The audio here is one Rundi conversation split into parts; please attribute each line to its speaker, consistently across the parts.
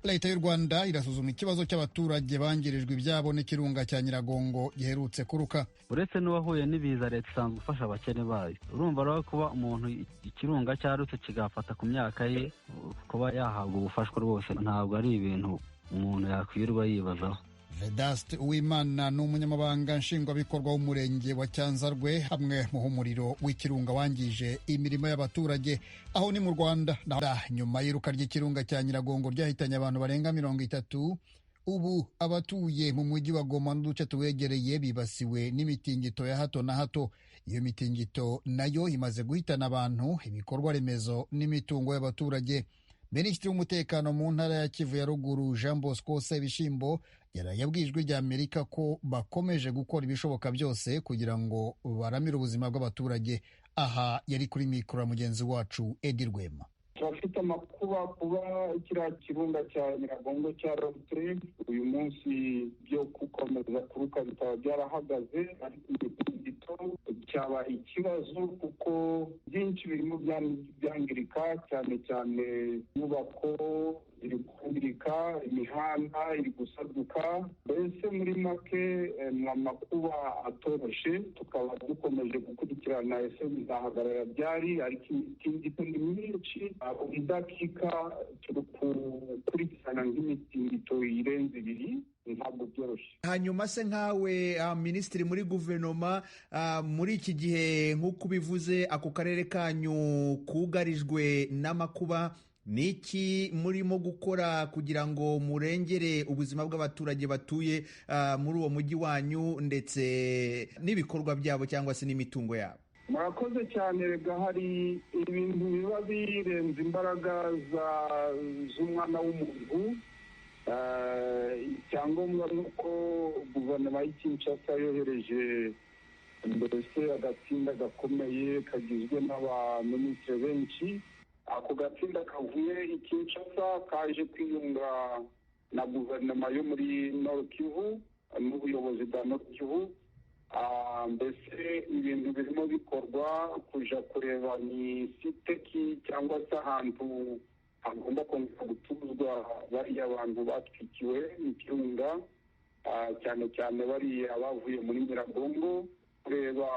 Speaker 1: Leta y'u Rwanda irasuzuma ikibazo cy'abaturage bangirijwe ibyabo n'ikirunga cya Nyiragongo giherutse kuruka.
Speaker 2: Uretse n'uwahuye n'ibiza, leta isanzwe gufasha abakene bayo. Urumva rero kuba umuntu ikirunga cyarutse kigafata ku myaka ye, kuba yahabwa ubufashwa rwose ntabwo ari ibintu umuntu yakwirwa yibazaho.
Speaker 1: Vedaste Uwimana ni umunyamabanga nshingwabikorwa w'umurenge wa Cyanzarwe, hamwe mu humuriro w'ikirunga wangije imirimo y'abaturage. Aho ni mu Rwanda. Nyuma y'iruka ry'ikirunga cya Nyiragongo ryahitanye abantu barenga 30, ubu abatuye mu mujyi wa Goma n'uduce tuwegereye bibasiwe n'imitingito ya hato na hato. Iyo mitingito nayo imaze guhitana abantu, ibikorwa remezo n'imitungo y'abaturage. Minisitiri w'umutekano mu ntara ya Kivu ya Ruguru, Jean Bosco Sebishimbo, yabwiye Ijwi ry'Amerika ko bakomeje gukora ibishoboka byose kugira ngo baramire ubuzima bw'abaturage. Aha yari kuri mikoro mugenzi wacu Edi Rwema.
Speaker 3: Turafite amakuba kuba kiriya kirunga cya Nyiragongo cyarutse uyu munsi, byo gukomeza kuruka bitaba byarahagaze, ariko imitingito cyabaye ikibazo kuko byinshi birimo byangirika, cyane cyane inyubako iri kwangirika, imihanda iri gusaduka. Mbese muri make ni amakuba atoroshe. Tukaba dukomeje gukurikirana ese bizahagarara byari, ariko imitingito ni myinshi. Idakika turi gukurikirana nk'imitingito irenze 2, ntabwo byoroshye.
Speaker 4: Hanyuma se nkawe minisitiri muri guverinoma, muri iki gihe nk'uko ubivuze ako karere kanyu kugarijwe n'amakuba, ni iki murimo gukora kugira ngo murengere ubuzima bw'abaturage batuye muri uwo mujyi wanyu ndetse n'ibikorwa byabo cyangwa se n'imitungo yabo?
Speaker 3: Murakoze cyane. Rega hari ibintu biba birenze imbaraga z'umwana w'umuntu. Icyangombwa ni uko guverinoma y'i Kinshasa yohereje mbese agatsinda gakomeye kagizwe n'abaminisitiri benshi. Ako gatsinda kavuye i Kinshasa kaje kwiyunga na guverinoma yo muri Nord Kivu n'ubuyobozi bwa Nord Kivu. Mbese ibintu birimo bikorwa kuja kureba ni siteki cyangwa se ahantu hagomba kongera gutuzwa bariya abantu batwikiwe n'ikirunga, cyane cyane bariya bavuye muri Nyiragongo, kureba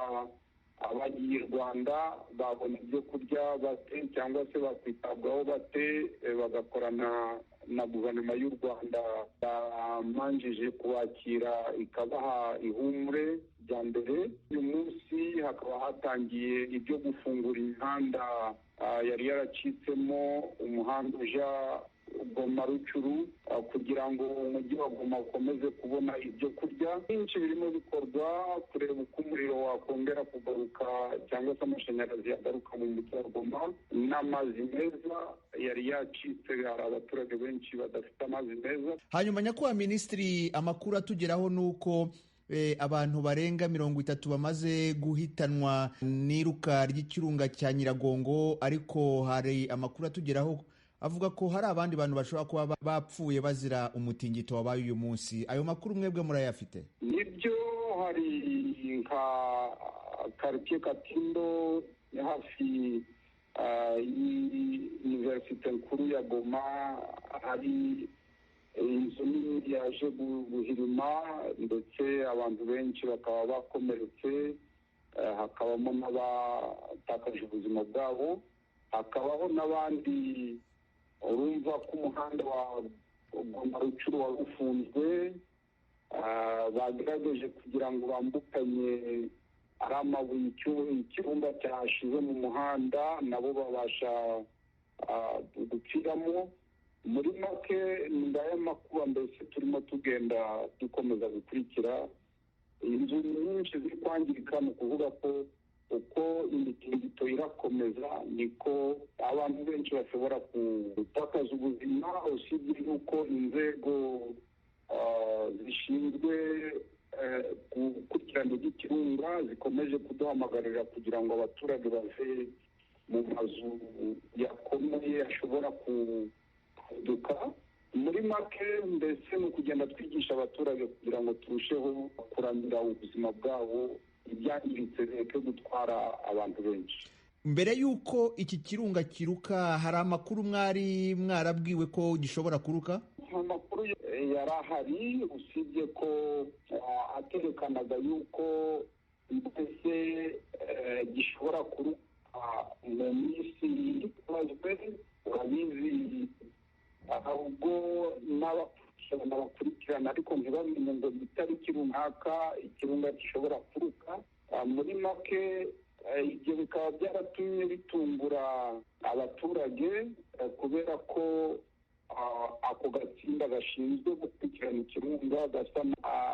Speaker 3: abagiye i Rwanda babona ibyo kurya bate cyangwa se bakwitabwaho bate, bagakorana na guverinoma y'u Rwanda yamanjije kubakira ikabaha ihumure bya mbere. Uyu munsi hakaba hatangiye ibyo gufungura imihanda yari yaracitsemo, umuhanda uja Goma Rucuru, kugira ngo umujyi wa Goma ukomeze kubona ibyo kurya. Byinshi birimo bikorwa kureba uko umuriro wakongera kugaruka cyangwa se amashanyarazi yagaruka mu mujyi wa Goma, n'amazi meza yari yacitse. Hari abaturage benshi badafite amazi meza.
Speaker 4: Hanyuma nyakubahwa minisitiri, amakuru atugeraho ni uko abantu barenga 30 bamaze guhitanwa n'iruka ry'ikirunga cya Nyiragongo, ariko hari amakuru atugeraho avuga ko hari abandi bantu bashobora kuba bapfuye bazira umutingito wabaye uyu munsi. Ayo makuru mwebwe murayafite?
Speaker 3: Nibyo, hari nka quartier Katindo hafi y'universite nkuru ya Goma, hari inzu nini yaje guhirima ndetse abantu benshi bakaba bakomeretse, hakabamo n'abatakaje ubuzima bwabo, hakabaho n'abandi. Urumva ko umuhanda wa Goma Rucuru wari ufunzwe, bagerageje kugira ngo bambukanye ari amabuye ikirunga cyashize mu muhanda, nabo babasha gupfiramo. Muri make ni ngaya makuba mbese turimo tugenda dukomeza gukurikira. Inzu nyinshi ziri kwangirika, ni ukuvuga ko uko imitingito irakomeza niko abantu benshi bashobora gutakaza ubuzima, usibye yuko inzego zishinzwe gukurikirana iby'ikirunga zikomeje kuduhamagarira kugira ngo abaturage bave mu mazu yakomeye ashobora kuduka. Muri make mbese ni ukugenda twigisha abaturage kugira ngo turusheho kuramira ubuzima bwabo, ibyangiritse bireke gutwara abantu benshi.
Speaker 4: mbere y'uko iki kirunga kiruka hari amakuru mwari mwarabwiwe ko gishobora kuruka?
Speaker 3: Amakuru yari ahari, usibye ko aterekanaga yuko mbese gishobora kuruka mu minsi ikozwe. Urabizi ahubwo n'abakurikirana ariko ntibamenye ngo ni itariki runaka ikirunga gishobora kuruka. Muri make ibyo bikaba byaratumye bitungura abaturage kubera ko ako gatsinda gashinzwe gukurikirana ikirunga gasa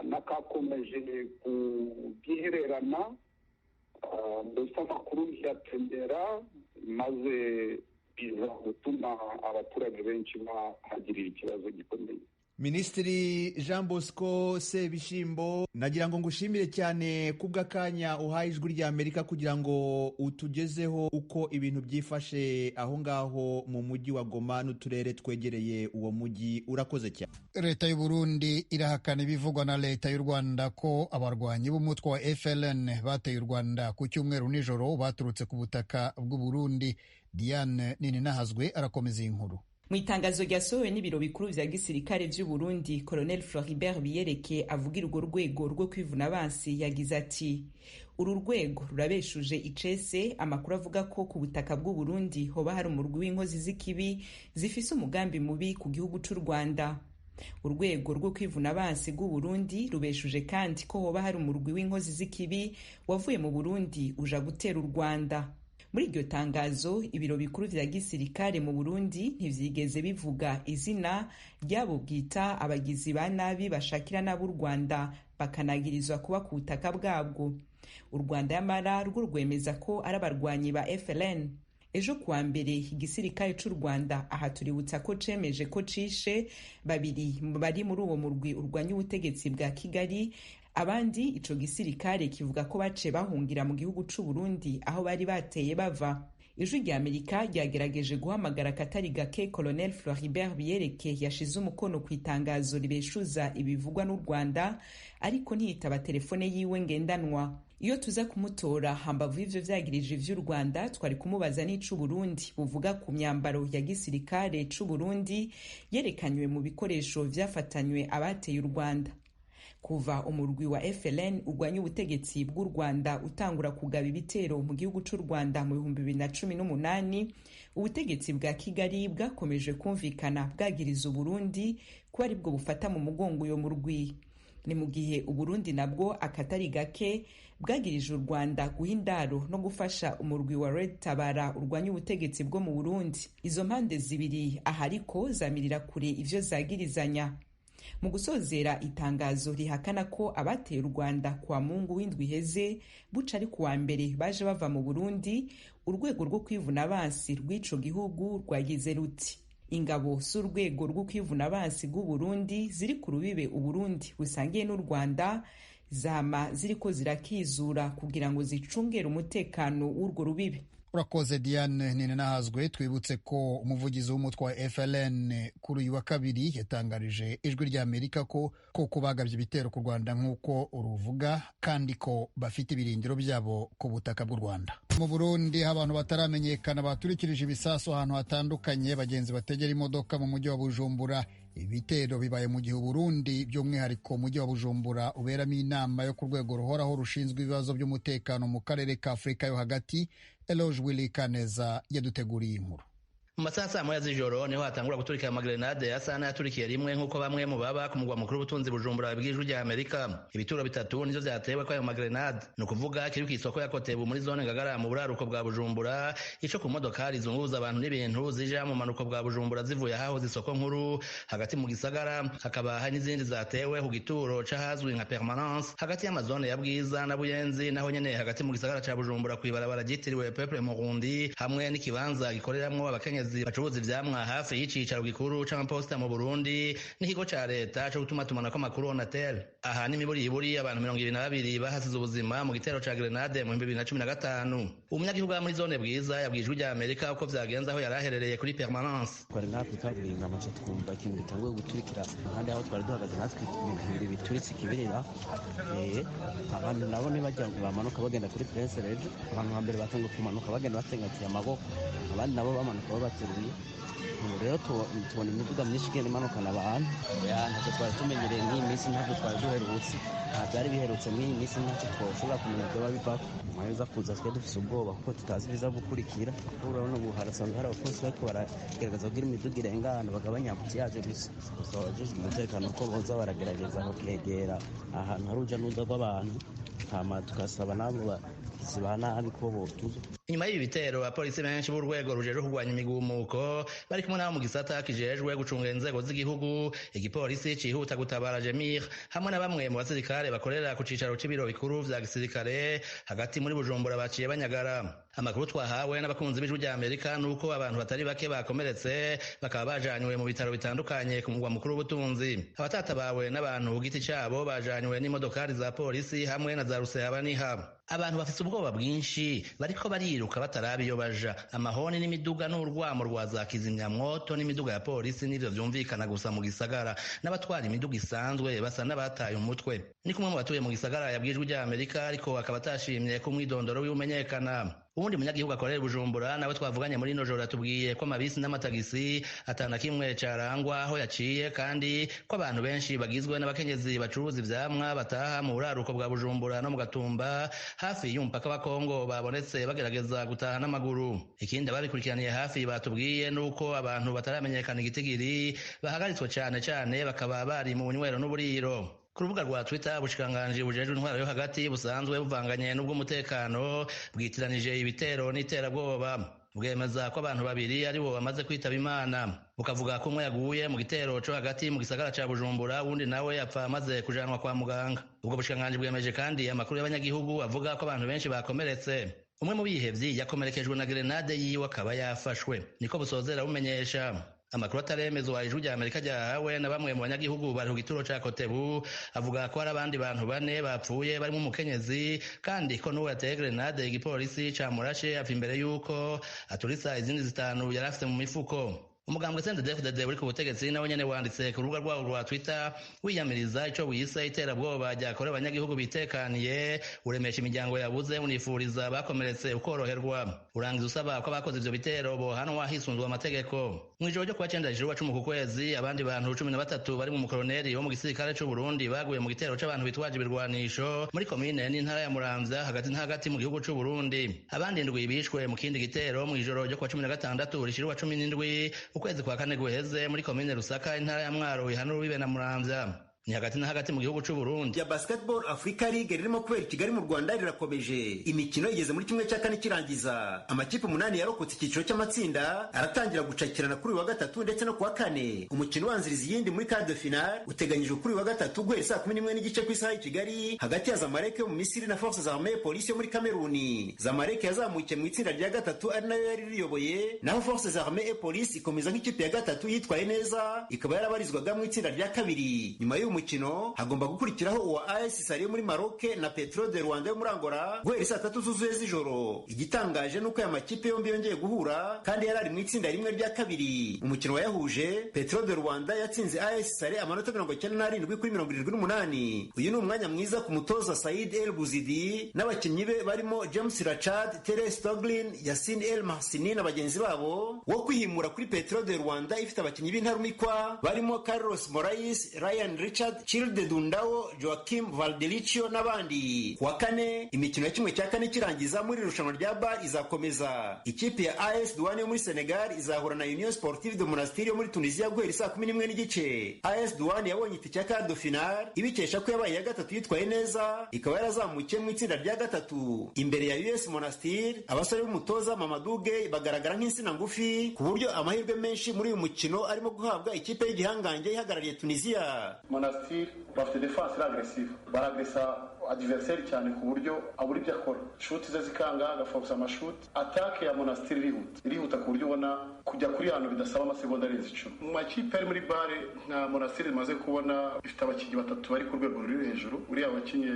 Speaker 3: n'akakomeje kubyihererana, mbese amakuru yatembera maze biza gutuma abaturage benshi bahagirira ikibazo gikomeye.
Speaker 4: Minisitiri Jean Bosco Sebishimbo, nagira ngo ngushimire cyane kubw'akanya uhaye ijwi ry'Amerika kugira ngo utugezeho uko ibintu byifashe aho ngaho mu mujyi wa Goma n'uturere twegereye uwo mujyi. Urakoze cyane.
Speaker 1: Leta y'u Burundi irahakana ibivugwa na leta y'u Rwanda ko abarwanyi b'umutwe wa FLN bateye u Rwanda ku cyumweru nijoro baturutse ku butaka bw'u Burundi. Diane Nininahazwe arakomeza iyi nkuru.
Speaker 5: Mu itangazo ryasohowe n'ibiro bikuru vya gisirikare vy'u Burundi, Colonel Floribert Biyereke avugira urwo rwego rwo kwivuna abansi yagize ati: uru rwego rurabeshuje icese amakuru avuga ko ku butaka bw'u Burundi hoba hari umurwi w'inkozi z'ikibi zifise umugambi mubi ku gihugu c'u Rwanda. Urwego rwo kwivuna abansi bw'u Burundi rubeshuje kandi ko hoba hari umurwi w'inkozi z'ikibi wavuye mu Burundi uja gutera u Rwanda. Muri iryo tangazo, ibiro bikuru vya gisirikare mu Burundi ntivyigeze bivuga izina ryabo bwita abagizi ba nabi bashakira n'ab'u Rwanda bakanagirizwa kuba ku butaka bwabwo. U Rwanda yamara rwo rwemeza ko ari abarwanyi ba FLN. Ejo kuwa mbere igisirikare c'u Rwanda aha tuributsa ko cemeje ko cishe babiri bari muri uwo murwi urwanya ubutegetsi bwa Kigali. Abandi ico gisirikare kivuga ko bace bahungira mu gihugu c'u Burundi aho bari bateye bava. Ijwi rya Amerika ryagerageje guhamagara katari gake Colonel Floribert Biyereke yashize umukono ku itangazo ribeshuza ibivugwa n'u Rwanda, ariko ntiyitaba telefone yiwe ngendanwa. Iyo tuza kumutora hambavu ivyo vyagirije vy'u Rwanda, twari kumubaza n'ic'u Burundi buvuga ku myambaro ya gisirikare c'u Burundi yerekanywe mu bikoresho vyafatanywe abateye u Rwanda. Kuva umurwi wa FLN urwanya ubutegetsi bw'u Rwanda utangura kugaba ibitero mu gihugu c'u Rwanda mu 2018, ubutegetsi bwa Kigali bwakomeje kumvikana bwagiriza u Burundi ko ari bwo bufata mu mugongo uyo murwi. Ni mu gihe u Burundi nabwo akatari gake bwagirije u Rwanda guha indaro no gufasha umurwi wa Red Tabara urwanya ubutegetsi bwo mu Burundi. Izo mpande zibiri ahariko zamirira kure ivyo zagirizanya. Mu gusozera itangazo rihakana ko abateye u Rwanda kwa Mungu w'indwi heze buca ari kuwa mbere baje bava mu Burundi, urwego rwo kwivuna abansi rw'ico gihugu rwagize ruti: ingabo z'urwego rwo kwivuna abansi bw'u Burundi ziri ku rubibe u Burundi busangiye n'u Rwanda zama ziriko zirakizura kugira ngo zicungere umutekano w'urwo rubibe.
Speaker 1: Urakoze Diane Nininahazwe. Twibutse ko umuvugizi w'umutwe wa FLN kuri uyu wa kabiri yatangarije ijwi rya Amerika ko bagabye ibitero ku Rwanda nk'uko uruvuga, kandi ko bafite ibirindiro byabo ku butaka bw'u Rwanda. Mu Burundi abantu bataramenyekana baturikirije ibisasu ahantu hatandukanye bagenzi bategera imodoka mu mujyi wa Bujumbura. Ibitero bibaye mu gihe Burundi by'umwihariko umujyi wa Bujumbura uberamo inama yo ku rwego ruhoraho rushinzwe ibibazo by'umutekano mu karere ka Afurika yo hagati. Eloge Willy Kaneza yaduteguriye inkuru.
Speaker 6: Mu masaha saa moya z'ijoro niho hatangura guturika amagrenade asa n'ayaturikiye rimwe nk'uko bamwe mu baba ku mugwa mukuru w'ubutunzi Bujumbura babw'ijwi rya Amerika. Ibituro bitatu nivyo vyatewe kw'ayo magrenade, ni ukuvuga kiri kw'isoko ya Kotebu muri zone Ngagara mu buraruko bwa Bujumbura, ico ku modokari zunguruza abantu n'ibintu zija mu manuko bwa Bujumbura zivuye ahahoze isoko nkuru hagati mu gisagara. Hakaba hari n'izindi zatewe ku gituro c'ahazwi nka Permanence hagati y'amazone ya Bwiza na Buyenzi, naho nyene hagati mu gisagara ca Bujumbura kw'ibarabara ryitiriwe Peuple Murundi, hamwe n'ikibanza gikoreramwo abakenyezi n'abakenyezi bacuruza ivyamwa hafi y'icicaro gikuru c'amaposita mu Burundi n'ikigo ca leta co gutumatumanako amakuru Onatel. Aha n'imiburiburi abantu 22 bahasize ubuzima mu gitero ca grenade mu 2015. Umunyagihugu muri zone Bwiza yabwijwe rya Amerika uko vyagenze aho yari aherereye kuri permanence.
Speaker 7: Twari natwe kaburimbo amace twumva ikintu gitanguye guturikira ahandi aho twari duhagaze natwe ibintu bituritse ikibirira abantu nabo ntibajya bamanuka bagenda kuri presse rege abantu hambere batanguye kumanuka bagenda batengatiye amaboko abandi nabo bamanuka babateruye rero tubona imiduga myinshi igenda imanukana abantu ntacyo twari tumenyereye nk'iyi minsi ntabwo twari duherutse byari biherutse nk'iyi minsi ntacyo twoshobora kumenya ibyo babivako mwaheza kuza twe dufise ubwoba kuko tutazi ibiza gukurikira urabona ubu harasanga hari abapolisi bariko baragerageza kugira imiduga irengana bagabanya ambutiyaje gusa abajejwe umutekano ko boza baragerageza kwegera ahantu hari uruja n'uruza rw'abantu hama tugasaba nabo bagizi nabi ko botuza.
Speaker 6: Inyuma y'ibi bitero abapolisi benshi b'urwego rujejwe kurwanya imigumuko bari kumwe nabo mu gisata kijejwe gucunga inzego z'igihugu, igipolisi cihuta gutabara Jemir hamwe na bamwe mu basirikare bakorera ku cicaro c'ibiro bikuru vya gisirikare hagati muri Bujumbura baciye banyagara. Amakuru twahawe n'abakunzi b'ijwi rya Amerika nuko abantu batari bake bakomeretse bakaba bajanywe mu bitaro bitandukanye ku mugwa mukuru w'ubutunzi. Abatatabawe n'abantu ku giti cabo bajanywe n'imodokari za polisi hamwe na za rusehabaniha. Abantu bafise ubwoba bwinshi bariko bariruka batarabi iyo baja. Amahoni n'imiduga n'urwamo rwa za kizimyamwoto n'imiduga ya polisi n'ivyo vyumvikana gusa mu gisagara. N'abatwara imiduga isanzwe basa n'abataye umutwe. Ni kumwe mu batuye mu gisagara yabwijwe rya Amerika ariko akaba atashimye ko umwidondoro w'umenyekana. Ubundi munyagihugu akorera Bujumbura nawe twavuganye muri ino joro atubwiye ko amabisi n'amatagisi atana kimwe carangwa aho yaciye kandi ko abantu benshi bagizwe n'abakenyezi bacuruza ivyamwa bataha mu buraruko bwa Bujumbura no mu Gatumba hafi y'umupaka wa Kongo babonetse bagerageza gutaha n'amaguru. Ikindi ababikurikiraniye hafi batubwiye nuko abantu bataramenyekana igitigiri bahagaritswe cane bakaba bari mu bunywero n'uburiro. Ku rubuga rwa Twitter ubushikiranganji bujejwe intwaro yo hagati busanzwe buvanganye n'ubw'umutekano bwitiranije ibitero n'iterabwoba bwemeza ko abantu babiri ari bo bamaze kwitaba Imana bukavuga ko umwe yaguye mu gitero co hagati mu gisagara ca Bujumbura uwundi nawe yapfa amaze kujanwa kwa muganga. Ubwo bushikiranganji bwemeje kandi amakuru y'abanyagihugu avuga ko abantu benshi bakomeretse. Umwe mu bihevyi yakomerekejwe na grenade yiwe akaba yafashwe, niko busozera bumenyesha. Amakuru ataremezwa ijwi rya Amerika ryahawe na bamwe mu banyagihugu bari ku gituro ca Kotebu avuga ko hari abandi bantu bane bapfuye barimo umukenyezi kandi ko n'uwo yateye grenade igipolisi camurashe apfa imbere y'uko aturitsa izindi zitanu yari afite mu mifuko. Umugambwe CNDD-FDD uri ku butegetsi nawe nyene wanditse ku rubuga rwabo rwa Twitter wiyamiriza ico wise iterabwoba ryakorewe abanyagihugu bitekaniye uremesha imiryango yabuze unifuriza bakomeretse ukoroherwa. Urangiza usaba ko abakoze ivyo bitero bohanwa hisunzwe amategeko. Mw'ijoro ryo kuwa 9 Juni ku kwezi abandi bantu 13 bari mu mukoloneli wo mu gisirikare c'u Burundi baguye mu gitero c'abantu bitwaje ibirwanisho muri komine n'intara ya Muramvya hagati mu gihugu c'u Burundi. Abandi ndwi bishwe mu kindi gitero mw'ijoro ryo kuwa 16 rishira 17 ukwezi kwa kane guheze muri komine Rusaka intara ya Mwaro ihanura bibe na Muramvya. Ni hagati mu gihugu c'u Burundi.
Speaker 8: Ya Basketball Africa League ririmo kubera Kigali mu Rwanda rirakomeje. Imikino igeze muri kimwe cya kane kirangiza. Amakipe 8 yarokotse icyiciro cy'amatsinda aratangira gucakirana kuri wa gatatu ndetse no kuwa kane. Umukino wanziriza yindi muri quart de finale uteganyijwe kuri wa gatatu guhera saa 11 n'igice ku isaha y'Kigali hagati ya Zamalek yo mu Misiri na Forces Armées Police yo muri Kameruni. Zamalek yazamukiye mu itsinda rya gatatu ari nayo yari riyoboye, naho Forces Armées Police ikomeza nk'ikipe ya gatatu yitwaye neza ikaba yarabarizwaga mu itsinda rya kabiri. Nyuma y'umukino hagomba gukurikiraho uwa AS Sali muri Maroc na Petro de Rwanda yo muri Angola guhera saa 3 zuzuye z'ijoro. Igitangaje nuko aya makipe yombi yongeye guhura kandi yarari mu itsinda rimwe rya kabiri. Umukino wayahuje Petro de Rwanda yatsinze AS Sali amanota 97 kuri 78. Uyu ni umwanya mwiza ku mutoza Said El Bouzidi n'abakinnyi be barimo James Rachad, Tere Stoglin, Yassine El Mahsini na bagenzi babo wo kwihimura kuri Petro de Rwanda ifite abakinnyi b'intarumikwa barimo Carlos Morais, Ryan Richard, Childe Dundao, Joaquim Valdelicio n'abandi. Kuwa kane imikino ya kimwe cya kane kirangiza muri irushanwa rya bar izakomeza. Ikipe ya AS Douane yo muri Senegal izahura na Union Sportive de Monastir yo muri Tunisia guhera saa 11 n'igice. AS Douane yabonye itike ya quart de finale ibikesha ko yabaye ya gatatu yitwaye neza ikaba yarazamukiye mu itsinda rya gatatu. Imbere ya US Monastir abasore b'umutoza Mamadou Gueye bagaragara nk'insina ngufi ku buryo amahirwe menshi muri uyu mukino arimo guhabwa ikipe y'igihangange ihagarariye Tunisia.
Speaker 9: Monastir bafite defense agressive baragresa adversaire cyane ku buryo abura ibyo akora, shuti ze zikanga, agafokusa amashuti. Atake ya Monastir irihuta ku buryo ubona kujya kuri hano bidasaba amasegonda arenze 10. Mu makipe ari muri bare nka Monastir imaze kubona ifite abakinnyi batatu bari ku rwego ruri hejuru. Uriya abakinnyi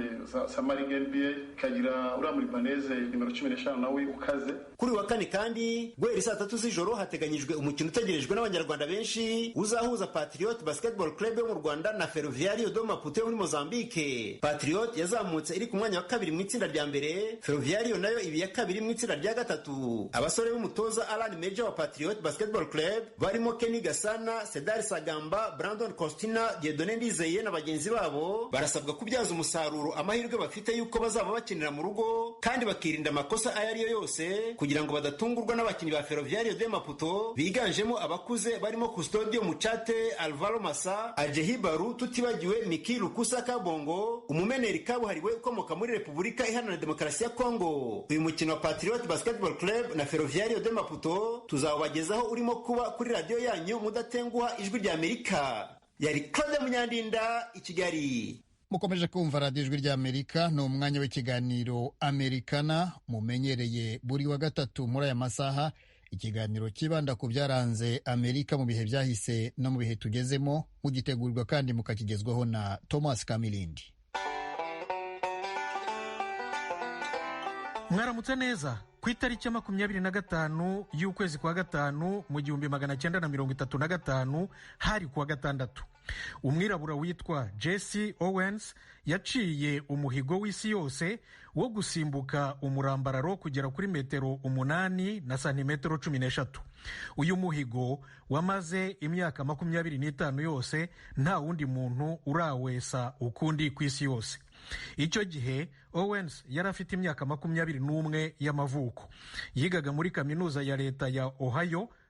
Speaker 9: Samari NBA, kagira uriya muri Baneze nimero 15 nawe ukaze.
Speaker 8: Kuri wa kane kandi guhera saa 3 z'ijoro hateganyijwe umukino utegerejwe n'abanyarwanda benshi uzahuza Patriot Basketball Club yo mu Rwanda na Ferroviario do Maputo yo muri Mozambique. Patriot yazamutse iri ku mwanya wa kabiri mu itsinda rya mbere, Ferroviario nayo ibi ya kabiri mu itsinda rya gatatu. Abasore b'umutoza Alan Major wa Patriot Basketball Club barimo Kenny Gasana, Sedar Sagamba, Brandon Costina, Dieudonné Ndizeye na bagenzi babo barasabwa kubyaza umusaruro amahirwe bafite yuko bazaba bakinira mu rugo kandi bakirinda amakosa ayo ariyo yose kugira ngo badatungurwa n'abakinnyi ba Ferroviario de Maputo biganjemo abakuze barimo Custodio Muchate, Alvaro Massa, Ajehibaru, tutibagiwe Miki Lukusa Kabongo, umumeneri kabuhariwe ukomoka muri Repubulika Iharanira Demokarasi ya Kongo. Uyu mukino wa Patriot Basketball Club na Ferroviario de Maputo tuzawabagezaho urimo kuba kuri radio yanyu mudatenguha ijwi rya Amerika. Yari Claude Munyandinda i Kigali.
Speaker 1: Mukomeje kumva radiyo ijwi ry'Amerika, ni umwanya w'ikiganiro Amerikana mumenyereye buri wa gatatu muri aya masaha, ikiganiro kibanda ku byaranze Amerika mu bihe byahise no mu bihe tugezemo, mugitegurirwa kandi mukakigezwaho na Thomas Kamilindi.
Speaker 10: Mwaramutse neza. Ku itariki ya 25 y'ukwezi kwa gatanu mu 1935 hari kuwa gatandatu, umwirabura witwa Jesse Owens yaciye umuhigo w'isi yose wo gusimbuka umurambararo kugera kuri metero 8 na santimetero 13. Uyu muhigo wamaze imyaka 25 yose nta wundi muntu urawesa ukundi ku isi yose. Icyo gihe Owens yari afite imyaka 21 y'amavuko. Yigaga muri kaminuza ya leta ya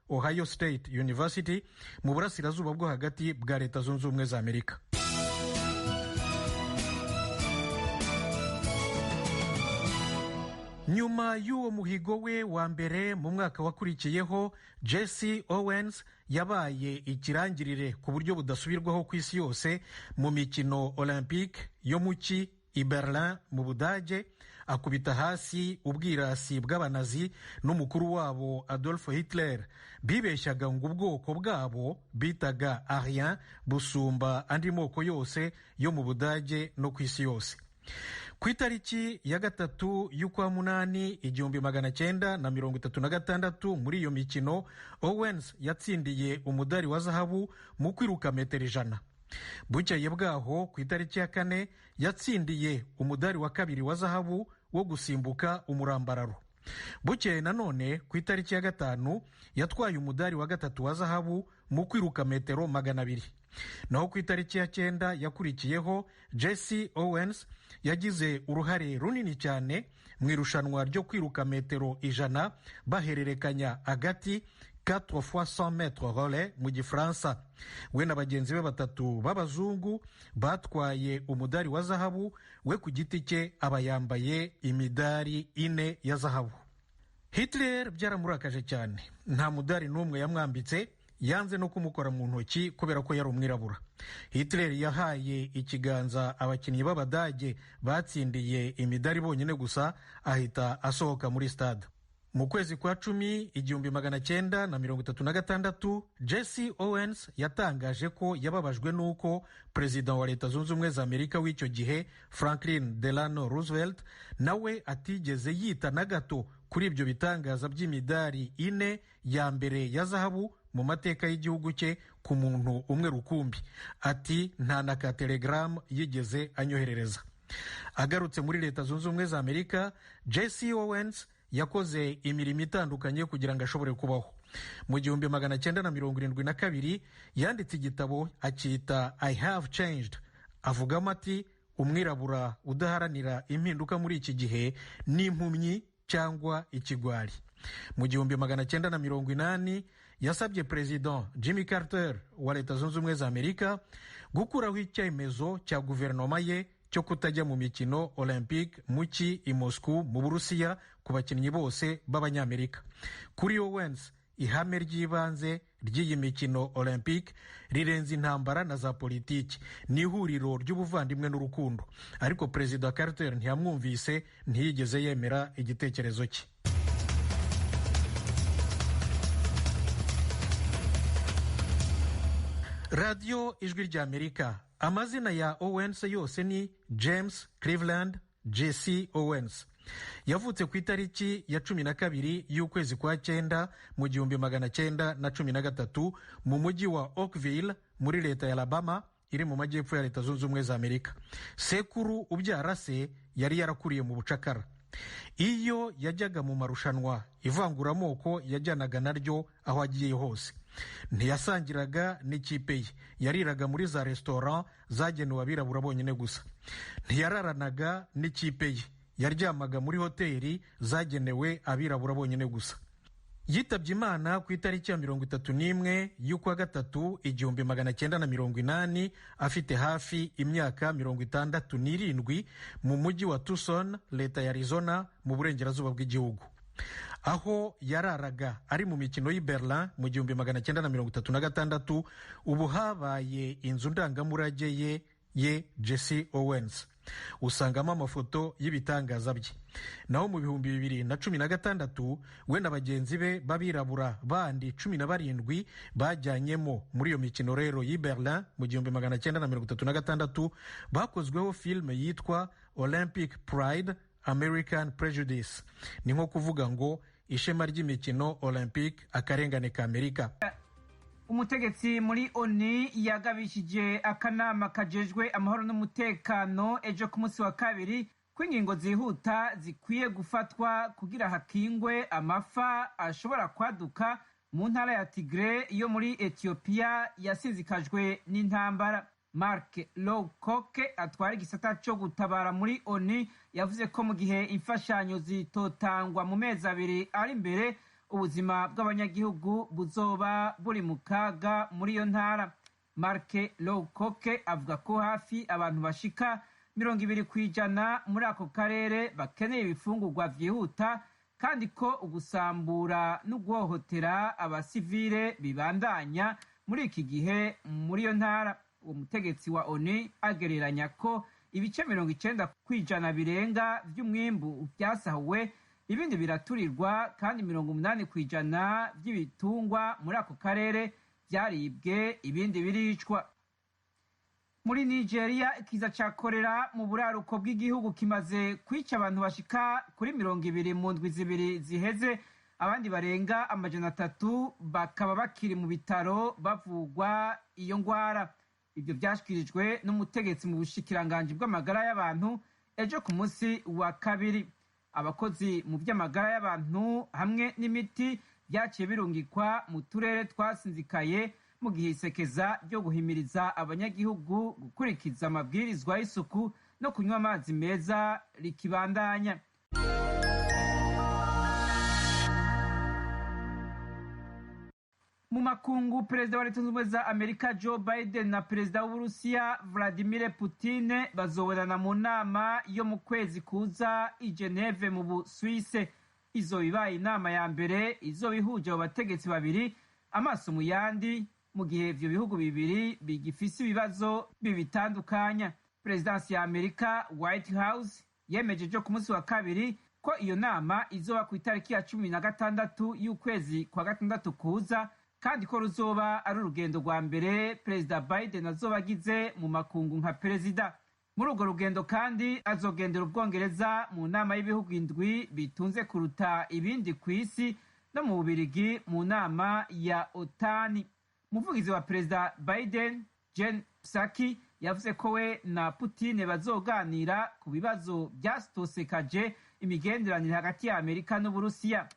Speaker 10: Ohio State University mu burasirazuba bwo hagati bwa Leta Zunze Ubumwe za Amerika. Nyuma y'uwo muhigo we wa mbere mu mwaka wakurikiyeho, Jesse Owens yabaye ikirangirire ku buryo budasubirwaho ku isi yose mu mikino Olympique yo muki i Berlin mu Budage, akubita hasi ubwirasi bw'abanazi n'umukuru wabo Adolf Hitler bibeshyaga ngo ubwoko bwabo bitaga Aryan busumba andi moko yose yo mu Budage no ku isi yose. Ku itariki ya 3 y'ukwa munani 1936 muri iyo mikino, Owens yatsindiye umudari wa zahabu mu kwiruka metero 100. Bukeye bwaho ku itariki ya 4 yatsindiye umudari wa kabiri wa zahabu wo gusimbuka umurambararo. Bukeye nanone ku itariki ya 5 yatwaye umudari wa gatatu wa zahabu mu kwiruka metero 200. Naho ku itariki ya 9 yakurikiyeho, Jesse Owens yagize uruhare runini cyane mu irushanwa ryo kwiruka metero 100 bahererekanya agati 4 fois 100 mètres relais mu Gifaransa. We na bagenzi be batatu b'abazungu batwaye umudari wa zahabu, we ku giti cye aba yambaye imidari 4 ya zahabu. Hitler byaramurakaje cyane, nta mudari n'umwe yamwambitse, yanze no kumukora mu ntoki kubera ko yari umwirabura. Hitler yahaye ikiganza abakinnyi b'Abadage batsindiye imidari bonyine gusa, ahita asohoka muri stade. Mu kwezi kwa 10 1936, Jesse Owens yatangaje ko yababajwe n'uko perezida wa Leta Zunze Ubumwe za Amerika w'icyo gihe Franklin Delano Roosevelt nawe atigeze yita na gato kuri ibyo bitangaza by'imidari 4 ya mbere ya zahabu mu mateka y'igihugu cye ku muntu umwe rukumbi. Ati nta na ka telegram yigeze anyoherereza. Agarutse muri Leta Zunze Ubumwe za Amerika, Jesse Owens yakoze imirimo itandukanye kugira ngo ashobore kubaho. Mu 1972 yanditse igitabo akita I Have Changed, avugamo ati umwirabura udaharanira impinduka muri iki gihe ni impumyi cyangwa ikigwari. Mu 1980 yasabye President Jimmy Carter wa Leta Zunze Ubumwe za Amerika gukuraho icyemezo cya guverinoma ye cyo kutajya mu mikino Olympique muki i Moscow mu Burusiya ku bakinnyi bose b'Abanyamerika. Kuri Owens ihame ry'ibanze ry'iyi mikino olympique rirenze intambara na za politiki, ni ihuriro ry'ubuvandimwe n'urukundo. Ariko perezida Carter ntiyamwumvise, ntiyigeze yemera igitekerezo cye. radiyo ijwi ry'Amerika. Amazina ya Owens yose ni James Cleveland Jesse Owens. Yavutse ku itariki ya 12 y'ukwezi kwa 9 mu 1913 mu mujyi wa Oakville muri leta ya Alabama iri mu majyepfo ya Leta Zunze Ubumwe za Amerika. Sekuru ubyara se yari yarakuriye mu bucakara. Iyo yajyaga mu marushanwa ivanguramoko yajyanaga naryo aho agiye hose. Ntiyasangiraga n'ikipe ye, yariraga muri za restaurant zagenewe abirabura bonyine gusa. Ntiyararanaga n'ikipe ye, yaryamaga muri hoteli zagenewe abirabura bonyine gusa. Yitabye Imana ku itariki ya 31 y'ukwa gatatu 1980 afite hafi imyaka 67 mu mujyi wa Tucson, leta ya Arizona mu burengerazuba bw'igihugu. Aho yararaga ari mu mikino y'i Berlin mu 1936, ubu habaye inzu ndangamurage ye Jesse Owens. Usangamo amafoto y'ibitangaza bye. Naho mu 2016 we na bagenzi be babirabura bandi 17 bajyanyemo muri iyo mikino rero y'i Berlin mu 1936 bakozweho filime yitwa Olympic Pride American Prejudice. Ni nko kuvuga ngo ishema ry'imikino Olympic, akarengane ka Amerika.
Speaker 11: Umutegetsi muri ONU yagabishije akanama kajejwe amahoro n'umutekano ejo ku munsi wa kabiri ko ingingo zihuta zikwiye gufatwa kugira hakingwe amafa ashobora kwaduka mu ntara ya Tigre yo muri Ethiopia yasizikajwe n'intambara. Mark Lowcock atwara igisata cyo gutabara muri ONU yavuze ko mu gihe imfashanyo zitotangwa mu mezi abiri ari imbere, ubuzima bw'abanyagihugu buzoba buri mu kaga muri iyo ntara. Mark Lowcock avuga ko hafi abantu bashika 20% muri ako karere bakeneye ibifungurwa vyihuta, kandi ko ugusambura no guhohotera abasivile bibandanya muri iki gihe muri iyo ntara. Uwo mutegetsi wa ONU agereranya ko ibice 90% birenga vy'umwimbu vyasahuwe, ibindi biraturirwa, kandi 80% by'ibitungwa muri ako karere byaribwe, ibindi biricwa. Muri Nigeria, ikiza ca kolera mu buraruko bw'igihugu kimaze kwica abantu bashika kuri 20 mu ndwi zibiri ziheze, abandi barenga 300 bakaba bakiri mu bitaro bavugwa iyo ngwara. Ibyo byashyikirijwe n'umutegetsi mu bushikiranganji bw'amagara y'abantu ejo ku munsi wa kabiri. Abakozi mu by'amagara y'abantu hamwe n'imiti byaciye birungikwa mu turere twasinzikaye mu gihe isekeza ryo guhimiriza abanyagihugu gukurikiza amabwirizwa y'isuku no kunywa amazi meza rikibandanya. Mu makungu, perezida wa Leta Zunze Ubumwe za Amerika Joe Biden na perezida w'Uburusiya Vladimir Putin bazobonana mu nama yo mu kwezi kuza i Geneve mu Busuwise. Izo bibaye inama ya mbere izoba ihuje abo bategetsi babiri amaso mu yandi, mu gihe ivyo bihugu bibiri bigifise ibibazo bibitandukanya. Perezidansi ya Amerika White House yemeje ejo ku munsi wa kabiri ko iyo nama izoba ku itariki ya 16 y'ukwezi kwa gatandatu kuza, kandi ko ruzoba ari urugendo rwa mbere perezida Biden azoba agize mu makungu nka perezida. Muri urwo rugendo kandi azogendera Ubwongereza mu nama y'ibihugu 7 bitunze kuruta ibindi ku isi, no mu Bubirigi mu nama ya OTAN. Umuvugizi wa perezida Biden Jen Psaki yavuze ko we na Putin bazoganira ku bibazo byasitosekaje imigenderanire hagati ya Amerika n'Uburusiya.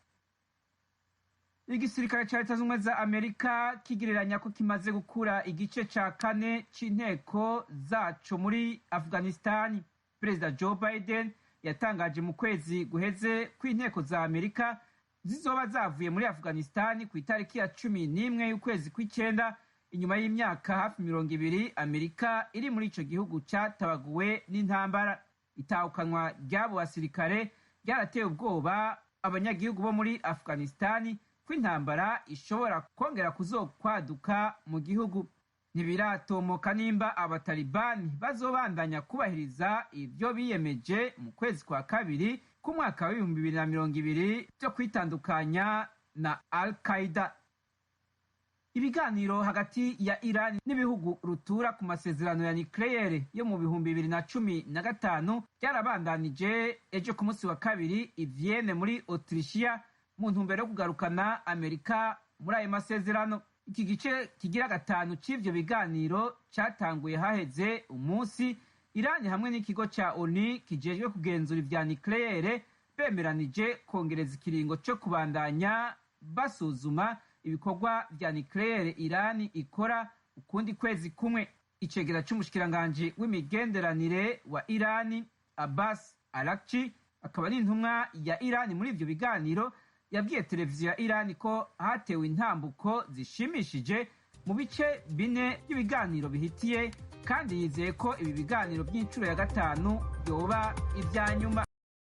Speaker 11: Igisirikare ca Leta Zunze Ubumwe za Amerika kigereranya ko kimaze gukura igice ca 4 c'inteko zaco muri Afghanistan. Perezida Joe Biden yatangaje mu kwezi guheze ko inteko za Amerika zizoba zavuye muri Afghanistan ku itariki ya 11 y'ukwezi kw'icenda, inyuma y'imyaka hafi 20 Amerika iri muri ico gihugu catabaguwe n'intambara. Itahukanwa ry'abo basirikare ryarateye ubwoba abanyagihugu bo muri Afghanistan, ko intambara ishobora kongera kuzokwaduka mu gihugu. Ntibiratomoka nimba abatalibani bazobandanya kubahiriza ibyo biyemeje mu kwezi kwa kabiri k'umwaka w'ibihumbi 2020 byo kwitandukanya na Al-Qaeda. Ibiganiro hagati ya Iran n'ibihugu rutura ku masezerano ya nucleaire yo mu bihumbi 2015 byarabandanije ejo ku munsi wa kabiri i Vienne muri Autrichia mu ntumbero yo kugarukana Amerika muri ayo masezerano. Iki gice kigira gatanu c'ivyo biganiro catanguye haheze umunsi Iran hamwe n'ikigo ca ONU kijejwe kugenzura ivya nucleaire bemeranije kongereza ikiringo co kubandanya basuzuma ibikorwa vya nucleaire Iran ikora ukundi kwezi kumwe. Icegera c'umushikiranganji w'imigenderanire wa Iran Abbas Araghchi akaba ari intumwa ya Iran muri ivyo biganiro yabwiye televiziyo ya Iran ko hatewe intambuko zishimishije mu bice bine by'ibiganiro bihitiye kandi yizeye ko ibi biganiro by'incuro ya gatanu byoba ibya nyuma.